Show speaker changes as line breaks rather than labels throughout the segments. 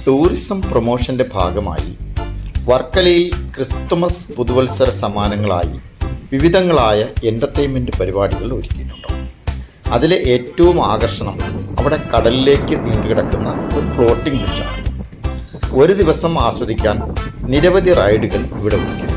Tourism പ്രൊമോഷന്റെ ഭാഗമായി വർക്കലയിൽ Christmas പുതുവത്സര സമ്മാനങ്ങളായി വിവിധങ്ങളായ എൻ്റർടൈൻമെൻറ്റ് പരിപാടികൾ ഒരുക്കിയിട്ടുണ്ട്. അതിലെ ഏറ്റവും ആകർഷണം അവിടെ കടലിലേക്ക് നീണ്ടുകിടക്കുന്ന ഒരു ഫ്ലോട്ടിംഗ് ബ്രിഡ്ജാണ്. ഒരു ദിവസം ആസ്വദിക്കാൻ നിരവധി റൈഡുകൾ ഇവിടെ ഒരുക്കിയിട്ടുണ്ട്.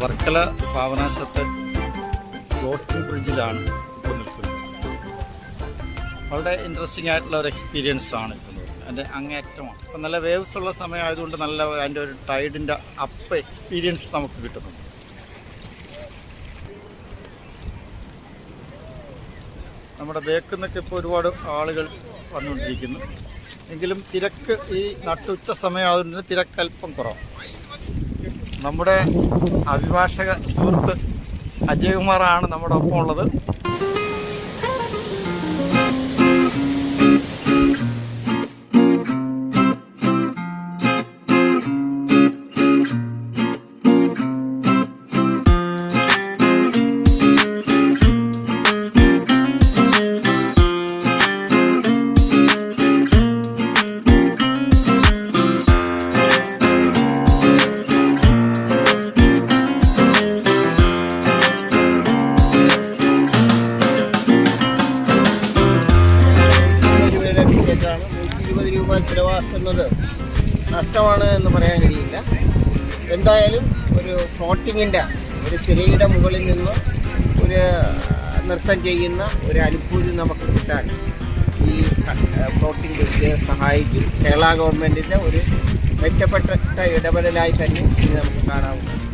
വർക്കല പാവനാശത്തെ ഫ്ലോട്ടിംഗ് ബ്രിഡ്ജിലാണ് ഇപ്പോൾ നിൽക്കുന്നത്. വളരെ ഇൻട്രസ്റ്റിംഗ് ആയിട്ടുള്ള ഒരു എക്സ്പീരിയൻസ് ആണ് എത്തുന്നത്. അതിൻ്റെ അങ്ങേയറ്റമാണ്. അപ്പം നല്ല വേവ്സ് ഉള്ള സമയമായതുകൊണ്ട് നല്ല അതിൻ്റെ ഒരു ടൈഡിൻ്റെ അപ്പ് എക്സ്പീരിയൻസ് നമുക്ക് കിട്ടുന്നുണ്ട്. നമ്മുടെ ബേക്കിൽ നിന്നൊക്കെ ഇപ്പോൾ ഒരുപാട് ആളുകൾ വന്നുകൊണ്ടിരിക്കുന്നു. എങ്കിലും തിരക്ക് ഈ നട്ടുച്ച സമയമായതുകൊണ്ട് തിരക്ക് അല്പം കുറവാണ്. നമ്മുടെ അഭിഭാഷക സുഹൃത്ത് അജയകുമാറാണ് നമ്മുടെ ഒപ്പം ഉള്ളത്.
ചിലവാക്കുന്നത് നഷ്ടമാണ് എന്ന് പറയാൻ കഴിയില്ല. എന്തായാലും ഒരു ഫ്ലോട്ടിങ്ങിൻ്റെ ഒരു തിരയുടെ മുകളിൽ നിന്ന് ഒരു നൃത്തം ചെയ്യുന്ന ഒരു അനുഭൂതി നമുക്ക് കിട്ടാൻ ഈ ഫ്ലോട്ടിംഗ് ബ്രിഡ്ജ് സഹായിക്കും. കേരള ഗവൺമെൻറ്റിൻ്റെ ഒരു മെച്ചപ്പെട്ട ഇടപെടലായി തന്നെ ഇത് നമുക്ക് കാണാവുന്നതാണ്.